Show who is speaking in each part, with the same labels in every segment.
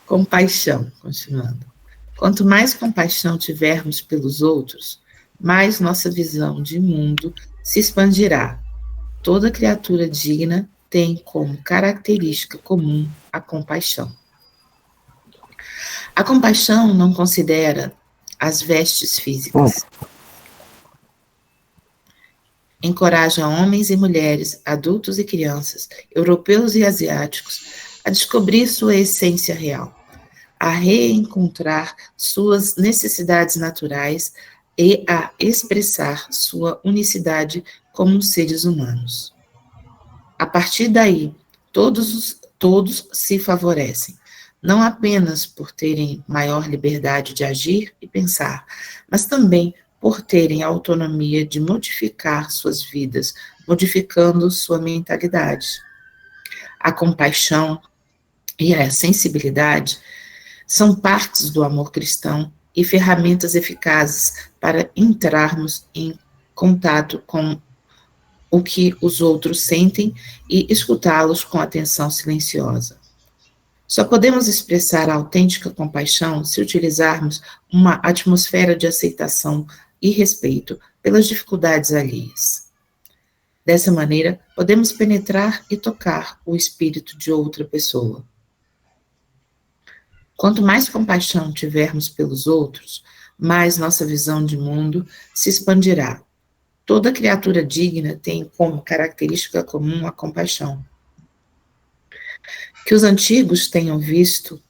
Speaker 1: Compaixão, continuando. Quanto mais compaixão tivermos pelos outros, mais nossa visão de mundo se expandirá. Toda criatura digna tem como característica comum a compaixão. A compaixão não considera as vestes físicas. Encoraja homens e mulheres, adultos e crianças, europeus e asiáticos, a descobrir sua essência real, a reencontrar suas necessidades naturais e a expressar sua unicidade como seres humanos. A partir daí, todos se favorecem, não apenas por terem maior liberdade de agir e pensar, mas também por terem a autonomia de modificar suas vidas, modificando sua mentalidade. A compaixão e a sensibilidade são partes do amor cristão e ferramentas eficazes para entrarmos em contato com o que os outros sentem e escutá-los com atenção silenciosa. Só podemos expressar a autêntica compaixão se utilizarmos uma atmosfera de aceitação e respeito pelas dificuldades alheias. Dessa maneira, podemos penetrar e tocar o espírito de outra pessoa. Quanto mais compaixão tivermos pelos outros, mais nossa visão de mundo se expandirá. Toda criatura digna tem como característica comum a compaixão. Que os antigos tenham visto,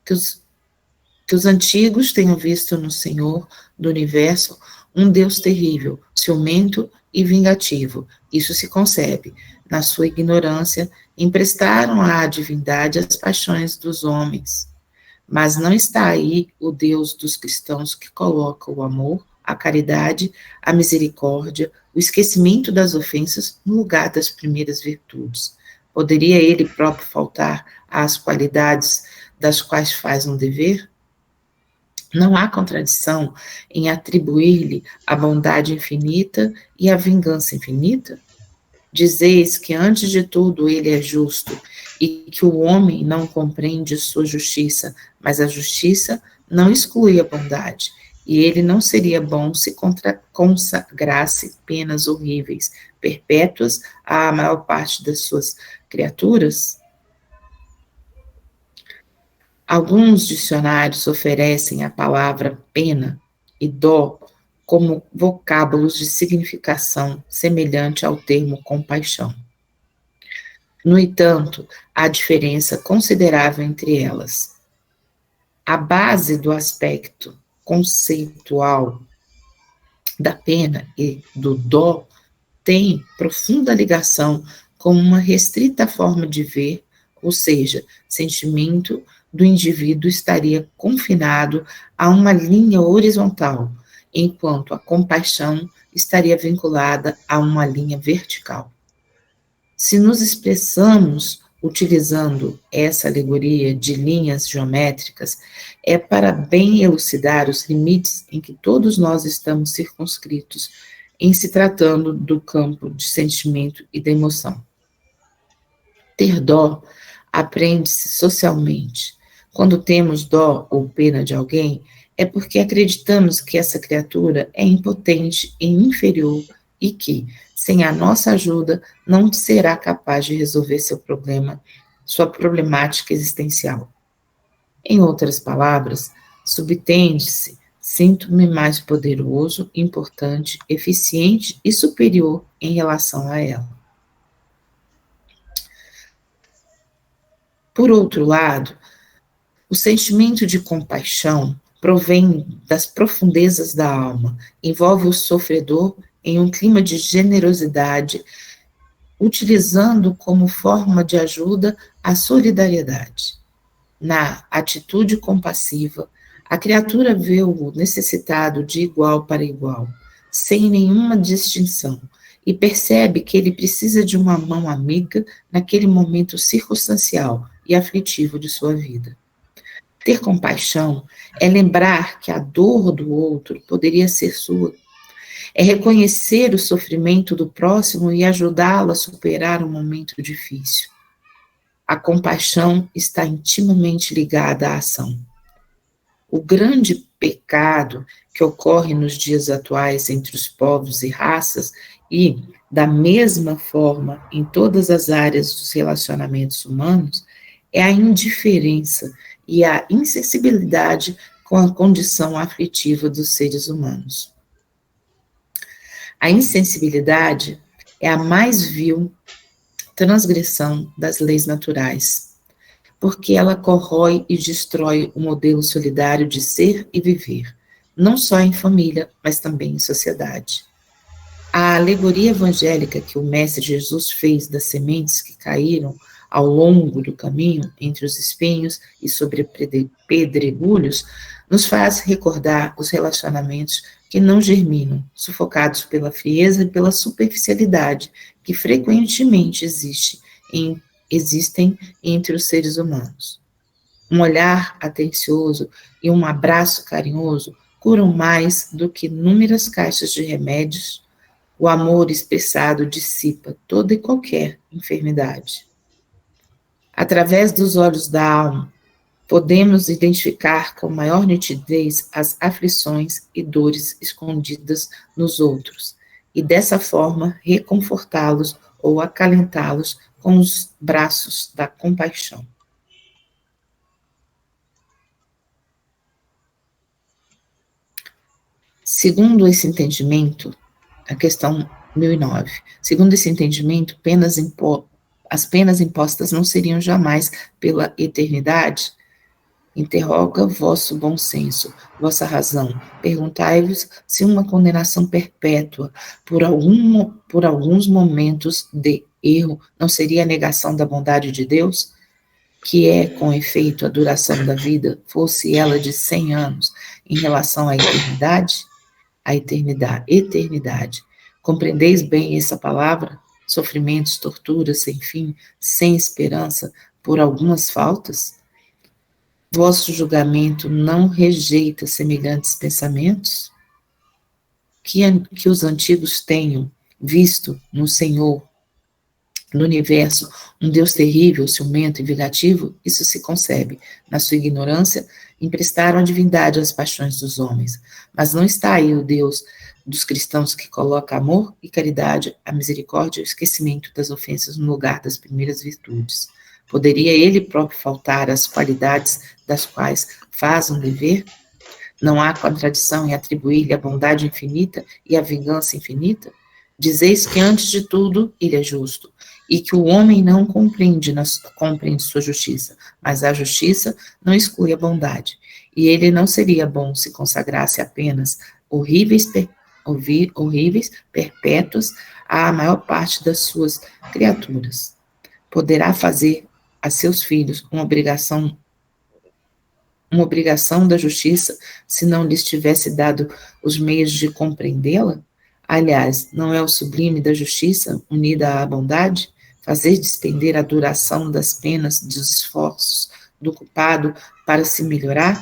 Speaker 1: que os antigos tenham visto no Senhor do Universo um Deus terrível, ciumento e vingativo. Isso se concebe. Na sua ignorância, emprestaram à divindade as paixões dos homens. Mas não está aí o Deus dos cristãos que coloca o amor, a caridade, a misericórdia, o esquecimento das ofensas no lugar das primeiras virtudes. Poderia ele próprio faltar às qualidades das quais faz um dever? Não há contradição em atribuir-lhe a bondade infinita e a vingança infinita? Dizeis que antes de tudo ele é justo e que o homem não compreende sua justiça, mas a justiça não exclui a bondade. E ele não seria bom se consagrasse penas horríveis, perpétuas à maior parte das suas criaturas? Alguns dicionários oferecem a palavra pena e dó como vocábulos de significação semelhante ao termo compaixão. No entanto, há diferença considerável entre elas. A base do aspecto conceitual da pena e do dó tem profunda ligação com uma restrita forma de ver, ou seja, sentimento do indivíduo estaria confinado a uma linha horizontal, enquanto a compaixão estaria vinculada a uma linha vertical. Se nos expressamos utilizando essa alegoria de linhas geométricas, é para bem elucidar os limites em que todos nós estamos circunscritos em se tratando do campo de sentimento e da emoção. Ter dó aprende-se socialmente. Quando temos dó ou pena de alguém, é porque acreditamos que essa criatura é impotente e inferior e que, sem a nossa ajuda, não será capaz de resolver seu problema, sua problemática existencial. Em outras palavras, subtende-se, sinto-me mais poderoso, importante, eficiente e superior em relação a ela. Por outro lado, o sentimento de compaixão provém das profundezas da alma, envolve o sofredor em um clima de generosidade, utilizando como forma de ajuda a solidariedade. Na atitude compassiva, a criatura vê o necessitado de igual para igual, sem nenhuma distinção, e percebe que ele precisa de uma mão amiga naquele momento circunstancial e aflitivo de sua vida. Ter compaixão é lembrar que a dor do outro poderia ser sua. É reconhecer o sofrimento do próximo e ajudá-lo a superar um momento difícil. A compaixão está intimamente ligada à ação. O grande pecado que ocorre nos dias atuais entre os povos e raças e, da mesma forma, em todas as áreas dos relacionamentos humanos, é a indiferença e a insensibilidade com a condição afetiva dos seres humanos. A insensibilidade é a mais vil transgressão das leis naturais, porque ela corrói e destrói o modelo solidário de ser e viver, não só em família, mas também em sociedade. A alegoria evangélica que o Mestre Jesus fez das sementes que caíram ao longo do caminho, entre os espinhos e sobre pedregulhos, nos faz recordar os relacionamentos que não germinam, sufocados pela frieza e pela superficialidade que frequentemente existem entre os seres humanos. Um olhar atencioso e um abraço carinhoso curam mais do que inúmeras caixas de remédios. O amor expressado dissipa toda e qualquer enfermidade. Através dos olhos da alma, podemos identificar com maior nitidez as aflições e dores escondidas nos outros, e dessa forma reconfortá-los ou acalentá-los com os braços da compaixão. Segundo esse entendimento, a questão 1009, segundo esse entendimento, as penas impostas não seriam jamais pela eternidade? Interroga vosso bom senso, vossa razão. Perguntai-vos se uma condenação perpétua por alguns momentos de erro não seria a negação da bondade de Deus? Que é, com efeito, a duração da vida, fosse ela de 100 anos, em relação à eternidade? A eternidade. Compreendeis bem essa palavra? Sofrimentos, torturas sem fim, sem esperança, por algumas faltas? Vosso julgamento não rejeita semelhantes pensamentos? Que os antigos tenham visto no Senhor, no universo, um Deus terrível, ciumento e vingativo, isso se concebe. Na sua ignorância, emprestaram a divindade às paixões dos homens. Mas não está aí o Deus dos cristãos que coloca amor e caridade, a misericórdia e o esquecimento das ofensas no lugar das primeiras virtudes. Poderia ele próprio faltar às qualidades das quais faz um dever? Não há contradição em atribuir-lhe a bondade infinita e a vingança infinita? Dizeis que, antes de tudo, ele é justo, e que o homem não compreende sua justiça, mas a justiça não exclui a bondade, e ele não seria bom se consagrasse apenas horríveis perpétuos à maior parte das suas criaturas. Poderá fazer a seus filhos uma obrigação da justiça se não lhes tivesse dado os meios de compreendê-la? Aliás, não é o sublime da justiça, unida à bondade, fazer despender a duração das penas dos esforços do culpado para se melhorar?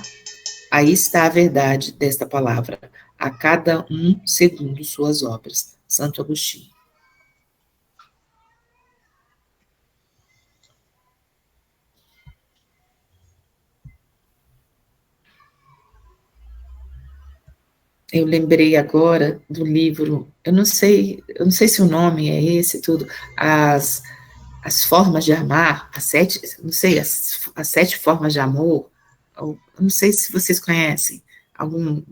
Speaker 1: Aí está a verdade desta palavra, a cada um segundo suas obras. Santo Agostinho. Eu lembrei agora do livro, eu não sei se o nome é esse tudo, as formas de amar, as 7 formas de amor, eu não sei se vocês conhecem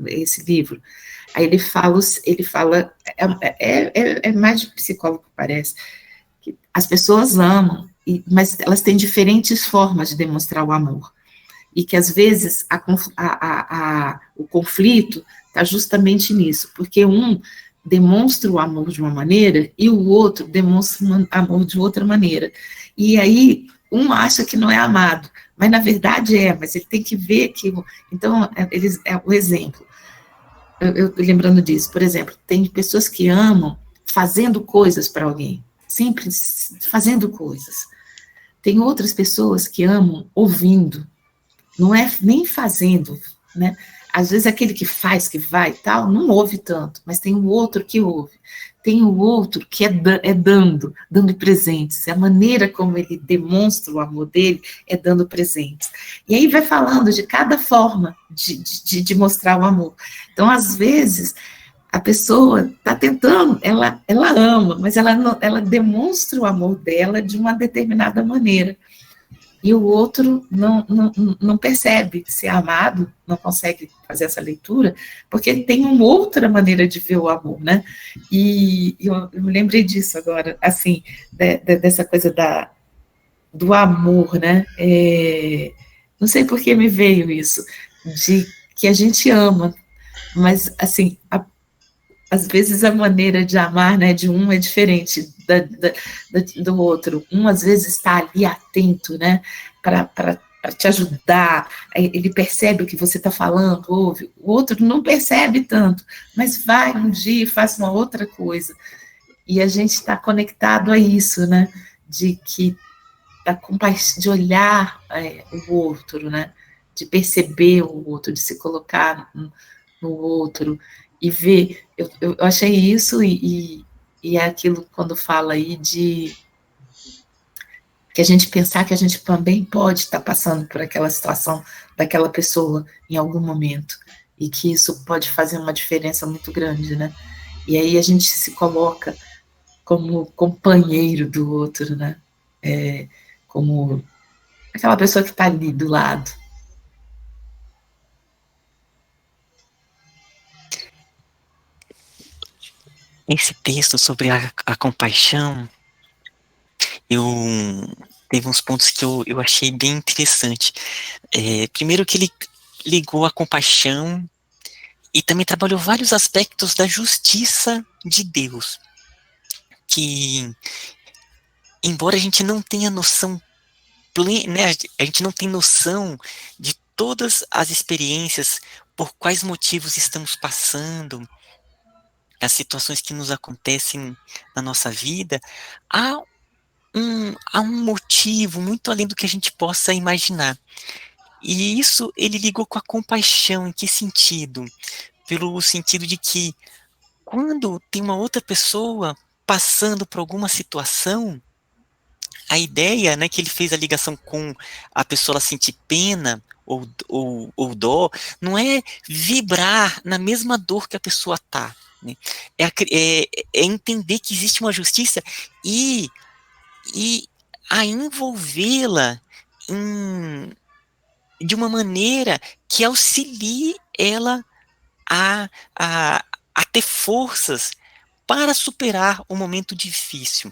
Speaker 1: esse livro. Aí ele fala é mais de psicólogo, parece, que as pessoas amam, mas elas têm diferentes formas de demonstrar o amor. E que, às vezes, o conflito está justamente nisso, porque um demonstra o amor de uma maneira e o outro demonstra o amor de outra maneira. E aí, um acha que não é amado, mas na verdade mas ele tem que ver que... Então, o exemplo, eu lembrando disso, por exemplo, tem pessoas que amam fazendo coisas para alguém, sempre fazendo coisas. Tem outras pessoas que amam ouvindo, não é nem fazendo, né? Às vezes aquele que faz, que vai e tal, não ouve tanto, mas tem um outro que ouve. tem o outro que é dando presentes. A maneira como ele demonstra o amor dele é dando presentes. E aí vai falando de cada forma de mostrar o amor. Então, às vezes, a pessoa está tentando, ela ama, mas ela demonstra o amor dela de uma determinada maneira. E o outro não percebe ser amado, não consegue fazer essa leitura, porque ele tem uma outra maneira de ver o amor, né? E eu me lembrei disso agora, assim, dessa coisa do amor, né? Não sei por que me veio isso, de que a gente ama, mas, assim, às vezes a maneira de amar, né, de um é diferente do outro. Um, às vezes, está ali atento, né, para te ajudar, ele percebe o que você está falando, ouve. O outro não percebe tanto, mas vai um dia e faz uma outra coisa. E a gente está conectado a isso, né, de olhar o outro, né, de perceber o outro, de se colocar no outro e ver. Eu achei isso e é aquilo quando fala aí de que a gente pensar que a gente também pode estar passando por aquela situação daquela pessoa em algum momento e que isso pode fazer uma diferença muito grande, né? E aí a gente se coloca como companheiro do outro, né? Como aquela pessoa que está ali do lado.
Speaker 2: Esse texto sobre a compaixão, eu teve uns pontos que eu achei bem interessante. Primeiro que ele ligou a compaixão e também trabalhou vários aspectos da justiça de Deus, que embora a gente não tenha noção plena, né, a gente não tem noção de todas as experiências, por quais motivos estamos passando, as situações que nos acontecem na nossa vida, há há um motivo muito além do que a gente possa imaginar. E isso ele ligou com a compaixão. Em que sentido? Pelo sentido de que quando tem uma outra pessoa passando por alguma situação, a ideia, né, que ele fez a ligação com a pessoa ela sentir pena ou dó, não é vibrar na mesma dor que a pessoa está, né? É entender que existe uma justiça e, e a envolvê-la de uma maneira que auxilie ela a, a, a ter forças para superar o momento difícil.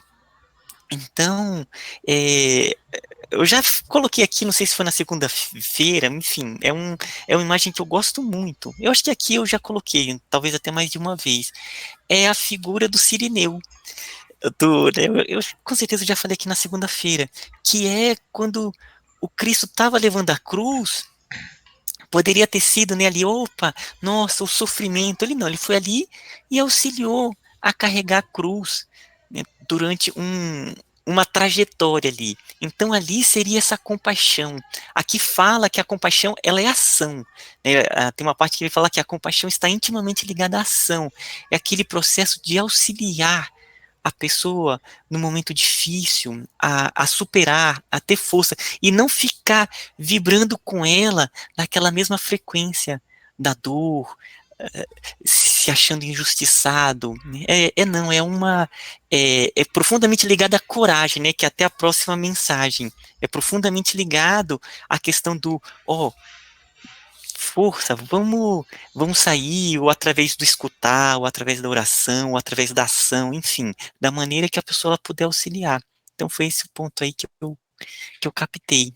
Speaker 2: Então, é, eu já coloquei aqui, não sei se foi na segunda-feira, enfim, é uma imagem que eu gosto muito. Eu acho que aqui eu já coloquei, talvez até mais de uma vez. É a figura do Cirineu. Eu com certeza já falei aqui na segunda-feira, que é quando o Cristo estava levando a cruz. Poderia ter sido, né, ali, opa, nossa, o sofrimento. Ele não, ele foi ali e auxiliou a carregar a cruz, né, durante uma trajetória ali. Então ali seria essa compaixão. Aqui fala que a compaixão, ela é ação, né? Tem uma parte que ele fala que a compaixão está intimamente ligada à ação. É aquele processo de auxiliar a pessoa no momento difícil, a superar, a ter força, e não ficar vibrando com ela naquela mesma frequência da dor, se achando injustiçado, né? Não, é profundamente ligado à coragem, né, que é até a próxima mensagem, é profundamente ligado à questão do, ó, força, vamos sair, ou através do escutar, ou através da oração, ou através da ação, enfim, da maneira que a pessoa ela puder auxiliar. Então foi esse o ponto aí que eu captei.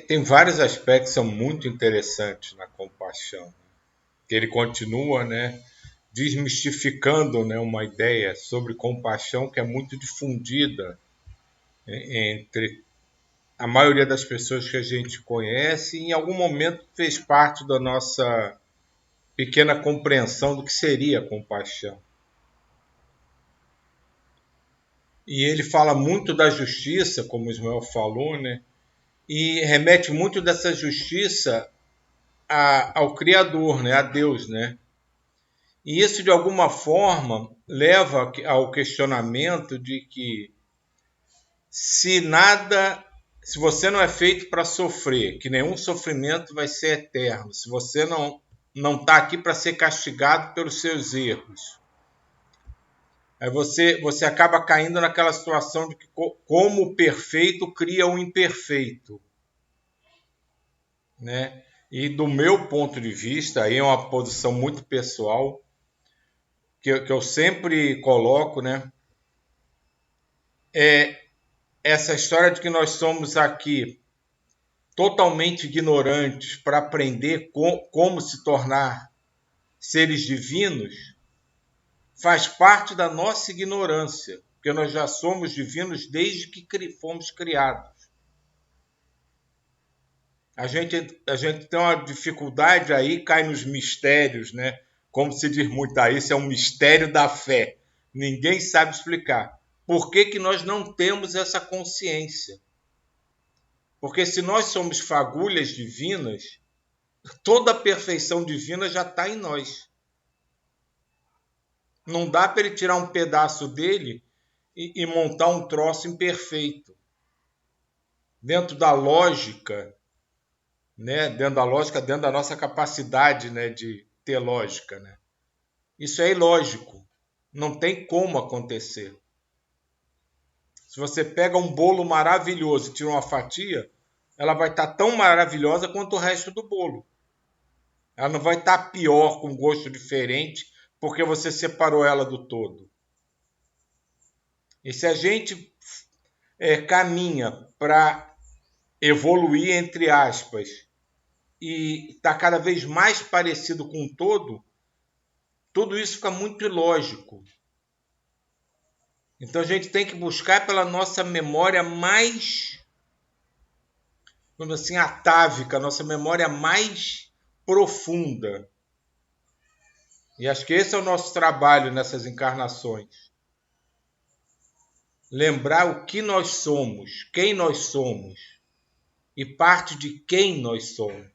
Speaker 3: Tem vários aspectos que são muito interessantes na compaixão. Que ele continua, né, desmistificando, né, uma ideia sobre compaixão que é muito difundida, né, entre a maioria das pessoas que a gente conhece e em algum momento fez parte da nossa pequena compreensão do que seria compaixão. E ele fala muito da justiça, como o Ismael falou, né? e remete muito dessa justiça ao Criador, né, a Deus, né? E isso, de alguma forma, leva ao questionamento de que se você não é feito para sofrer, que nenhum sofrimento vai ser eterno, se você não está aqui para ser castigado pelos seus erros, aí você acaba caindo naquela situação de que, como o perfeito cria o imperfeito, né? E do meu ponto de vista, aí é uma posição muito pessoal, que eu sempre coloco, né? É essa história de que nós somos aqui totalmente ignorantes para aprender como se tornar seres divinos, faz parte da nossa ignorância, porque nós já somos divinos desde que fomos criados. A gente tem uma dificuldade aí, cai nos mistérios, né? Como se diz muito aí, isso é um mistério da fé. Ninguém sabe explicar. Por que nós não temos essa consciência? Porque se nós somos fagulhas divinas, toda a perfeição divina já está em nós. Não dá para ele tirar um pedaço dele e montar um troço imperfeito. Dentro da lógica, né? Dentro da nossa capacidade, né? De ter lógica, né? Isso é ilógico. Não tem como acontecer. Se você pega um bolo maravilhoso e tira uma fatia, ela vai estar tão maravilhosa quanto o resto do bolo. Ela não vai estar pior, com gosto diferente, porque você separou ela do todo. E se a gente caminha para evoluir, entre aspas, e está cada vez mais parecido com o todo, tudo isso fica muito ilógico. Então a gente tem que buscar pela nossa memória mais, vamos assim, atávica, nossa memória mais profunda. E acho que esse é o nosso trabalho nessas encarnações. Lembrar o que nós somos, quem nós somos e parte de quem nós somos.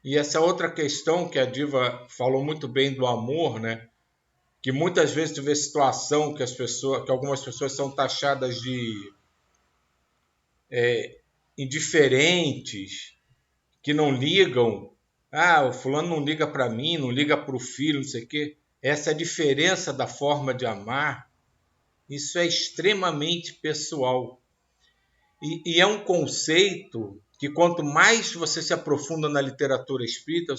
Speaker 3: E essa outra questão que a Diva falou muito bem do amor, né? Que muitas vezes tu vê situação que algumas pessoas são taxadas de indiferentes, que não ligam. Ah, o fulano não liga para mim, não liga para o filho, não sei o quê. Essa diferença da forma de amar, isso é extremamente pessoal. E é um conceito que quanto mais você se aprofunda na literatura espírita,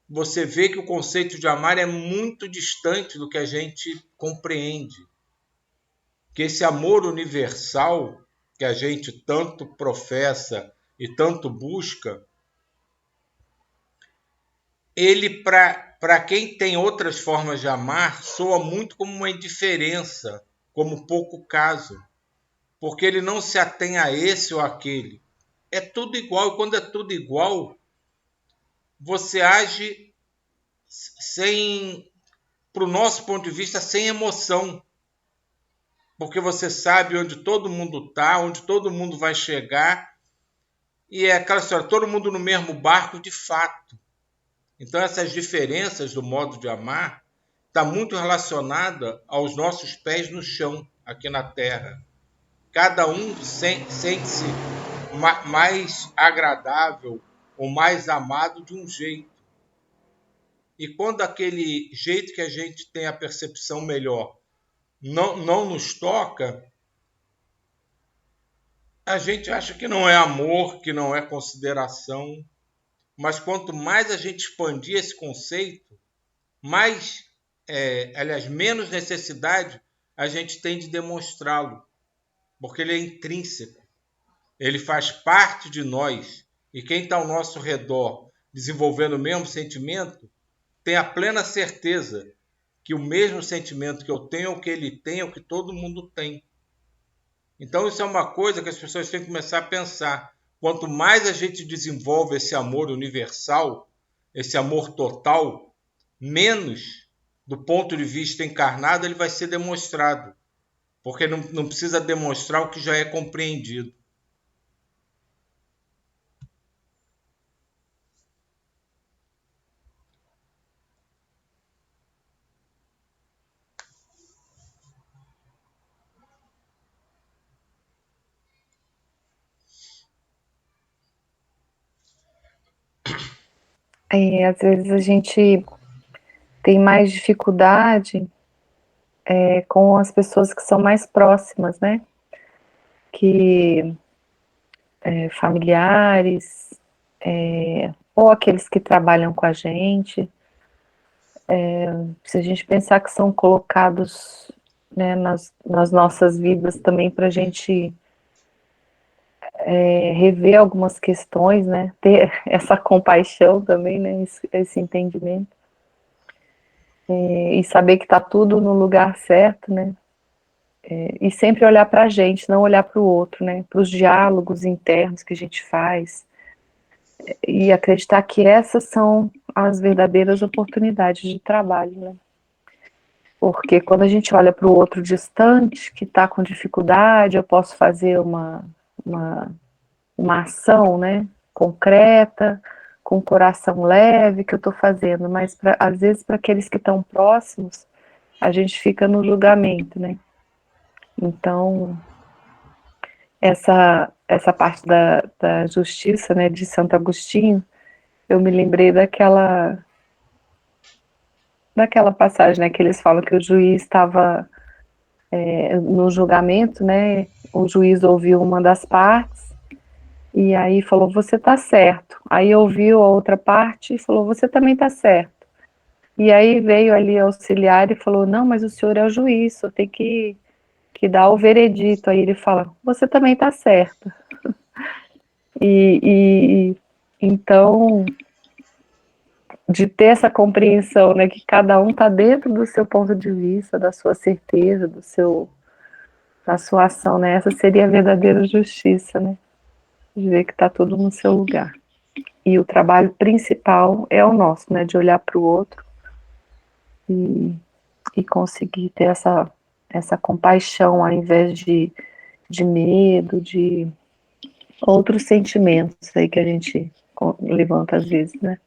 Speaker 3: você vê que o conceito de amar é muito distante do que a gente compreende. Que esse amor universal que a gente tanto professa e tanto busca, ele, para quem tem outras formas de amar, soa muito como uma indiferença, como pouco caso. Porque ele não se atém a esse ou aquele. É tudo igual, e quando é tudo igual, você age para o nosso ponto de vista, sem emoção. Porque você sabe onde todo mundo está, onde todo mundo vai chegar, e é aquela história, todo mundo no mesmo barco de fato. Então essas diferenças do modo de amar está muito relacionada aos nossos pés no chão, aqui na Terra. Cada um sente-se mais agradável ou mais amado de um jeito. E quando aquele jeito que a gente tem a percepção melhor não nos toca, a gente acha que não é amor, que não é consideração. Mas quanto mais a gente expandir esse conceito, menos necessidade a gente tem de demonstrá-lo. Porque ele é intrínseco. Ele faz parte de nós. E quem está ao nosso redor desenvolvendo o mesmo sentimento, tem a plena certeza que o mesmo sentimento que eu tenho é o que ele tem, é o que todo mundo tem. Então isso é uma coisa que as pessoas têm que começar a pensar. Quanto mais a gente desenvolve esse amor universal, esse amor total, menos, do ponto de vista encarnado, ele vai ser demonstrado. porque não precisa demonstrar o que já é compreendido.
Speaker 4: Às vezes a gente tem mais dificuldade com as pessoas que são mais próximas, né? Que familiares, ou aqueles que trabalham com a gente. Se a gente pensar que são colocados, né, nas nossas vidas também para a gente rever algumas questões, né? Ter essa compaixão também, né? Esse entendimento. E saber que está tudo no lugar certo, né? E sempre olhar para a gente, não olhar para o outro, né? Para os diálogos internos que a gente faz, e acreditar que essas são as verdadeiras oportunidades de trabalho, né? Porque quando a gente olha para o outro distante, que está com dificuldade, eu posso fazer uma ação, né? Concreta, com o coração leve que eu estou fazendo, mas às vezes para aqueles que estão próximos, a gente fica no julgamento, né? Então, essa parte da justiça, né, de Santo Agostinho, eu me lembrei daquela passagem, né, que eles falam que o juiz estava no julgamento, né, o juiz ouviu uma das partes e aí falou, você está certo. Aí ouviu a outra parte e falou, você também está certo. E aí veio ali auxiliar e falou, não, mas o senhor é o juiz, só tem que dar o veredito. Aí ele fala, você também está certo. E então, de ter essa compreensão, né, que cada um está dentro do seu ponto de vista, da sua certeza, da sua ação, né, essa seria a verdadeira justiça, né, de ver que está tudo no seu lugar. E o trabalho principal é o nosso, né, de olhar para o outro e conseguir ter essa compaixão ao invés de medo, de outros sentimentos aí que a gente levanta às vezes, né.